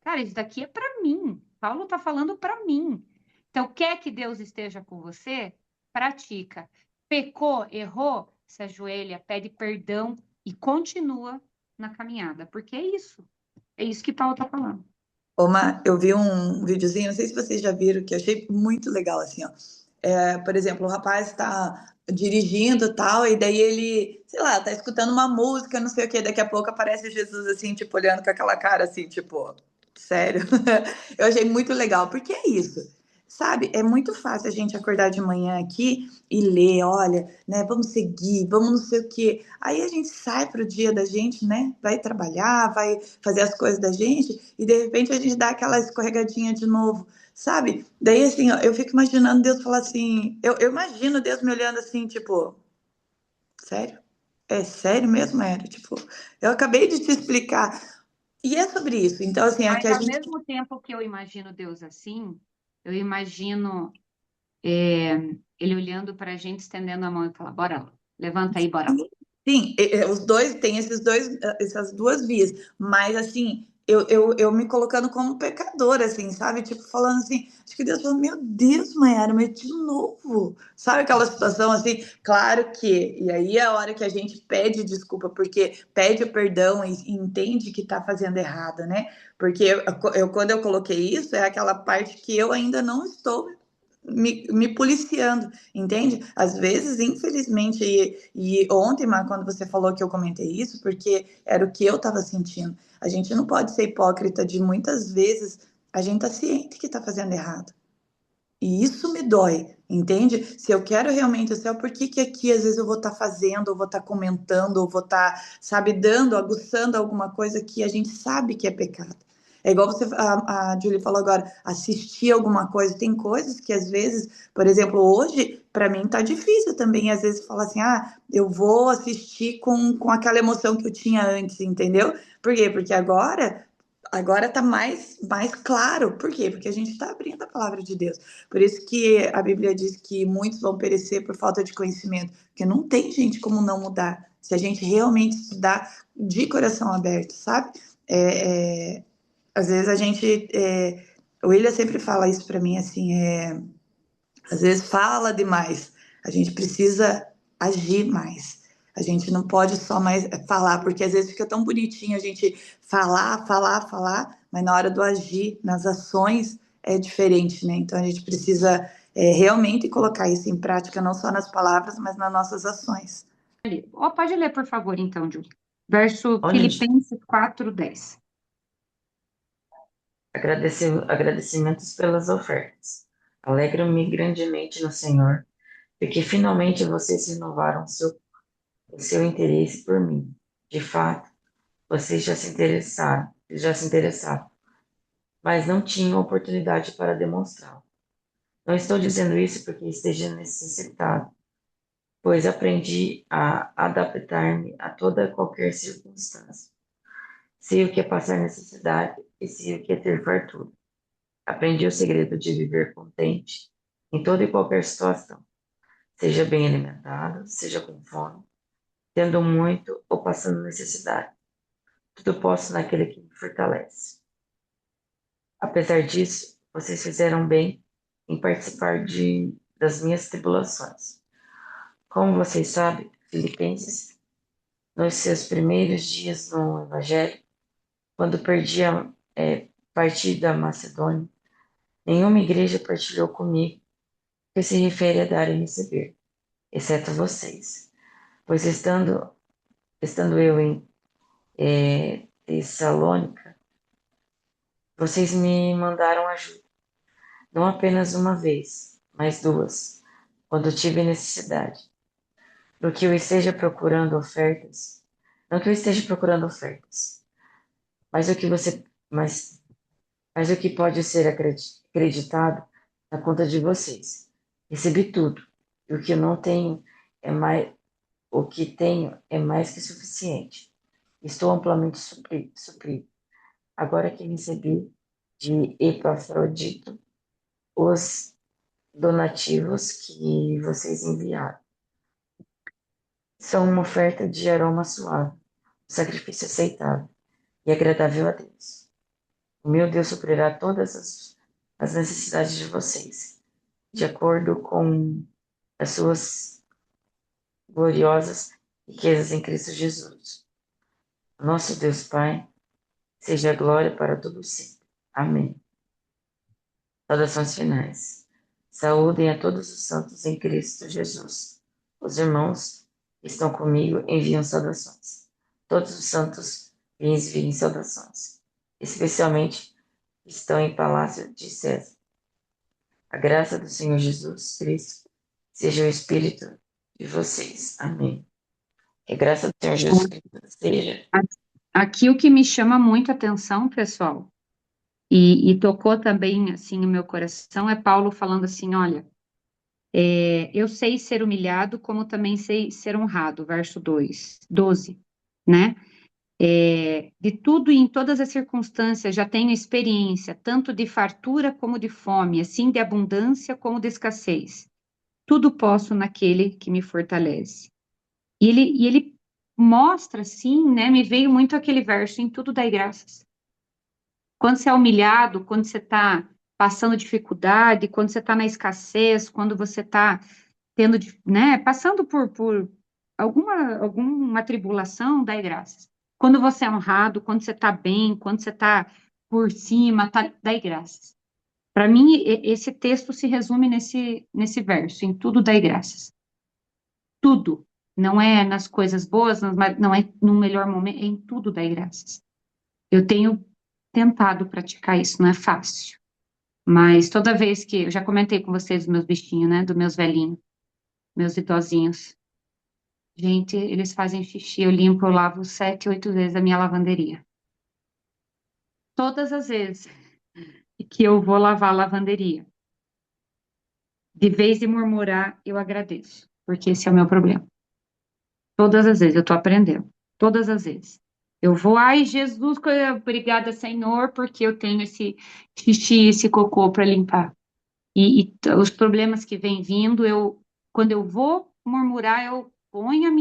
Cara, isso daqui é para mim. Paulo está falando para mim. Então, quer que Deus esteja com você? Pratica. Pecou, errou? Se ajoelha, pede perdão e continua na caminhada. Porque é isso. É isso que Paulo está falando. Eu vi um videozinho, não sei se vocês já viram, que eu achei muito legal, assim, ó. Por exemplo, o rapaz está dirigindo e tal, e daí ele, sei lá, tá escutando uma música, não sei o quê, daqui a pouco aparece Jesus, assim, tipo, olhando com aquela cara, assim, tipo, sério? Eu achei muito legal, porque é isso, sabe? É muito fácil a gente acordar de manhã aqui e ler, olha, né, vamos seguir, vamos não sei o quê. Aí a gente sai pro dia da gente, né, vai trabalhar, vai fazer as coisas da gente, e de repente a gente dá aquela escorregadinha de novo, sabe? Daí, assim, ó, eu fico imaginando Deus falar assim, eu imagino Deus me olhando assim, tipo, sério? É sério mesmo, era? Tipo, eu acabei de te explicar. E é sobre isso. Então, assim, é que Mas a ao gente. mesmo tempo que eu imagino Deus assim, eu imagino ele olhando para a gente, estendendo a mão e falar, bora lá, levanta aí, bora lá. Sim, os dois tem essas duas vias, mas assim, eu me colocando como pecadora, assim, sabe? Tipo, falando assim, acho que Deus falou, meu Deus, Maiara, mas de novo, sabe aquela situação assim? Claro que, e aí é a hora que a gente pede desculpa, porque pede o perdão e entende que tá fazendo errado, né? Porque quando eu coloquei isso, é aquela parte que eu ainda não estou me policiando, entende? Às vezes, infelizmente, e ontem, Mar, quando você falou que eu comentei isso, porque era o que eu estava sentindo. A gente não pode ser hipócrita de muitas vezes a gente tá ciente que tá fazendo errado. E isso me dói, entende? Se eu quero realmente o céu, por que que aqui às vezes eu vou estar fazendo, ou vou estar comentando, ou vou estar, sabe, dando, aguçando alguma coisa que a gente sabe que é pecado. É igual a Julie falou agora, assistir alguma coisa. Tem coisas que às vezes, por exemplo, hoje, para mim tá difícil também, às vezes, falar assim, eu vou assistir com aquela emoção que eu tinha antes, entendeu? Por quê? Porque agora tá mais claro. Por quê? Porque a gente está abrindo a palavra de Deus. Por isso que a Bíblia diz que muitos vão perecer por falta de conhecimento, porque não tem gente como não mudar, se a gente realmente estudar de coração aberto, sabe? Às vezes o William sempre fala isso para mim, assim, às vezes fala demais, a gente precisa agir mais. A gente não pode só mais falar, porque às vezes fica tão bonitinho a gente falar, falar, falar, mas na hora do agir, nas ações, é diferente, né? Então a gente precisa realmente colocar isso em prática, não só nas palavras, mas nas nossas ações. Pode ler, por favor, então, Júlia. Verso Onde Filipenses 4:10. agradecimentos pelas ofertas. Alegro-me grandemente no Senhor, porque finalmente vocês renovaram o seu interesse por mim. De fato, vocês já se interessaram, mas não tinham oportunidade para demonstrá-lo. Não estou dizendo isso porque esteja necessitado, pois aprendi a adaptar-me a toda qualquer circunstância. Sei o que é passar necessidade e sei o que é ter fartura. Aprendi o segredo de viver contente em toda e qualquer situação, seja bem alimentado, seja com fome, tendo muito ou passando necessidade. Tudo posso naquele que me fortalece. Apesar disso, vocês fizeram bem em participar das minhas tribulações. Como vocês sabem, Filipenses, nos seus primeiros dias no Evangelho, quando parti da Macedônia, nenhuma igreja partilhou comigo, que se refere a dar e receber, exceto vocês. Pois estando eu em Tessalônica, vocês me mandaram ajuda, não apenas uma vez, mas duas, quando tive necessidade. Do que eu esteja procurando ofertas, não que eu esteja procurando ofertas, mas mas o que pode ser acreditado na conta de vocês. Recebi tudo, e o que eu não tenho é mais, o que tenho é mais que suficiente. Estou amplamente suprido. Agora que recebi de Epafrodito os donativos que vocês enviaram. São uma oferta de aroma suave, um sacrifício aceitável e agradável a Deus. O meu Deus suprirá todas as necessidades de vocês, de acordo com as suas gloriosas riquezas em Cristo Jesus. Nosso Deus Pai, seja a glória para todos sempre. Amém. Saudações finais. Saúdem a todos os santos em Cristo Jesus. Os irmãos que estão comigo enviam saudações. Todos os santos lhes enviem saudações, especialmente estão em palácio de César. A graça do Senhor Jesus Cristo seja o Espírito de vocês. Amém. Que a graça do Senhor Jesus Cristo seja. Aqui o que me chama muito a atenção, pessoal, e tocou também assim o meu coração, é Paulo falando assim, olha, eu sei ser humilhado, como também sei ser honrado, verso 12, né? De tudo e em todas as circunstâncias já tenho experiência, tanto de fartura como de fome, assim de abundância como de escassez. Tudo posso naquele que me fortalece. E ele mostra, assim, né? Me veio muito aquele verso, em tudo dai graças. Quando você é humilhado, quando você está passando dificuldade, quando você está na escassez, quando você está tendo, né, passando por alguma tribulação, dai graças. Quando você é honrado, quando você está bem, quando você está por cima, dai graças. Para mim, esse texto se resume nesse verso, em tudo dai graças. Tudo. Não é nas coisas boas, não é no melhor momento, é em tudo dai graças. Eu tenho tentado praticar isso, não é fácil. Mas toda vez que, eu já comentei com vocês dos meus bichinhos, né, dos meus velhinhos, meus idosinhos. Gente, eles fazem xixi, eu limpo, eu lavo 7, 8 vezes a minha lavanderia. Todas as vezes que eu vou lavar a lavanderia, de vez de murmurar, eu agradeço, porque esse é o meu problema. Todas as vezes, eu tô aprendendo. Todas as vezes. Eu vou, ai, Jesus, obrigada, Senhor, porque eu tenho esse xixi, esse cocô para limpar. E os problemas que vêm vindo, quando eu vou murmurar, eu ponho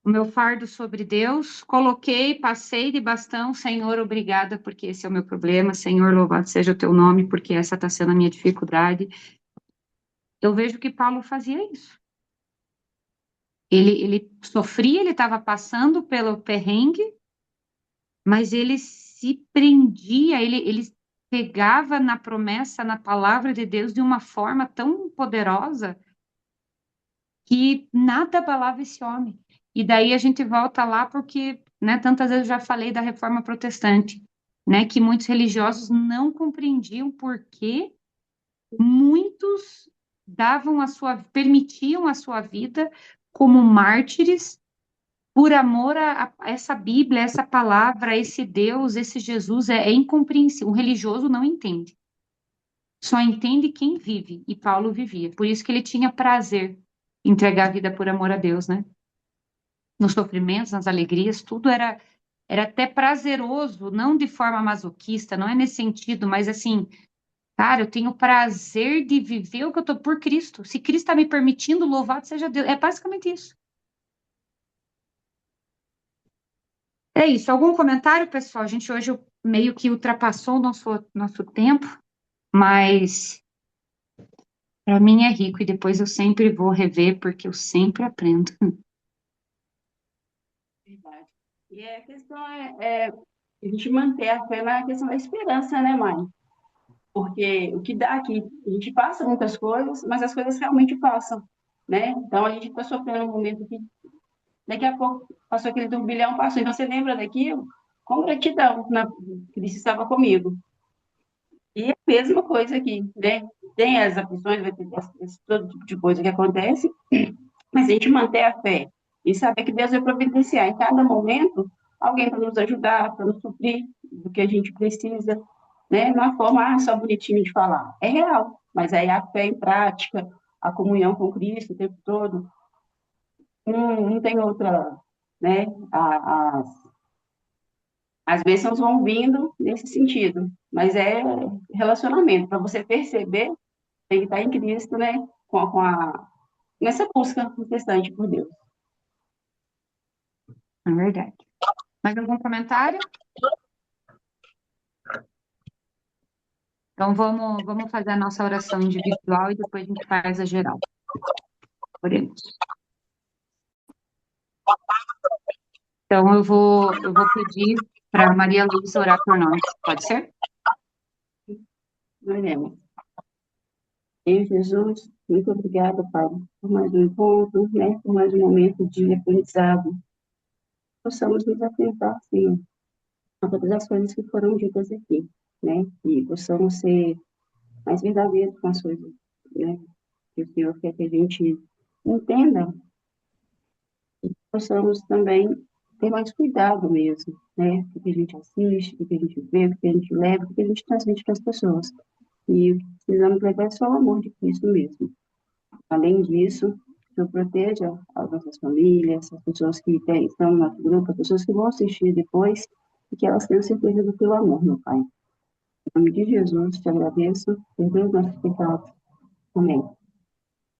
o meu fardo sobre Deus, coloquei, passei de bastão, Senhor, obrigada, porque esse é o meu problema, Senhor, louvado seja o teu nome, porque essa está sendo a minha dificuldade. Eu vejo que Paulo fazia isso. Ele sofria, ele estava passando pelo perrengue, mas ele se prendia, ele pegava na promessa, na palavra de Deus de uma forma tão poderosa que nada abalava esse homem. E daí a gente volta lá porque, né, tantas vezes eu já falei da reforma protestante, né, que muitos religiosos não compreendiam por que muitos permitiam a sua vida como mártires por amor a essa Bíblia, essa palavra, a esse Deus, esse Jesus. É incompreensível. O religioso não entende. Só entende quem vive. E Paulo vivia. Por isso que ele tinha prazer em entregar a vida por amor a Deus, né? Nos sofrimentos, nas alegrias, tudo era até prazeroso, não de forma masoquista, não é nesse sentido, mas assim, cara, eu tenho prazer de viver o que eu tô por Cristo. Se Cristo está me permitindo, louvado seja Deus. É basicamente isso. É isso. Algum comentário, pessoal? A gente hoje meio que ultrapassou o nosso tempo, mas para mim é rico e depois eu sempre vou rever porque eu sempre aprendo. Verdade. E a questão é a gente manter a fé na questão da esperança, né, mãe? Porque o que dá aqui, a gente passa muitas coisas, mas as coisas realmente passam, né? Então a gente está sofrendo um momento que daqui a pouco passou aquele turbilhão, passou. Então você lembra daquilo? Com gratidão, Cristo estava comigo. E é a mesma coisa aqui, né? Tem as aflições, vai ter todo tipo de coisa que acontece, mas a gente manter a fé e saber que Deus vai providenciar em cada momento alguém para nos ajudar, para nos suprir do que a gente precisa, né? Não é uma forma só bonitinho de falar, é real, mas aí a fé em prática, a comunhão com Cristo o tempo todo, não tem outra, né? As bênçãos vão vindo nesse sentido, mas é relacionamento, para você perceber, tem que estar em Cristo, né? Nessa busca incessante por Deus. É verdade. Mais algum comentário? Então vamos fazer a nossa oração individual e depois a gente faz a geral. Oremos. Então eu vou pedir para Maria Luísa orar por nós. Pode ser? Oremos. Em Jesus, muito obrigada, Pai, por mais um encontro, né? Por mais um momento de aprendizado. Possamos nos atentar, Senhor, a todas as coisas que foram ditas aqui, né? E possamos ser mais verdadeiros com as coisas, né? Que o Senhor quer que a gente entenda e possamos também ter mais cuidado mesmo, né? Do que a gente assiste, do que a gente vê, do que a gente leva, do que a gente transmite para as pessoas. E precisamos levar só o amor de Cristo mesmo. Além disso, que eu proteja as nossas famílias, as pessoas que estão no nosso grupo, as pessoas que vão assistir depois, e que elas tenham certeza do teu amor, meu Pai. Em nome de Jesus, te agradeço, perdoe os nossos pecados. Amém.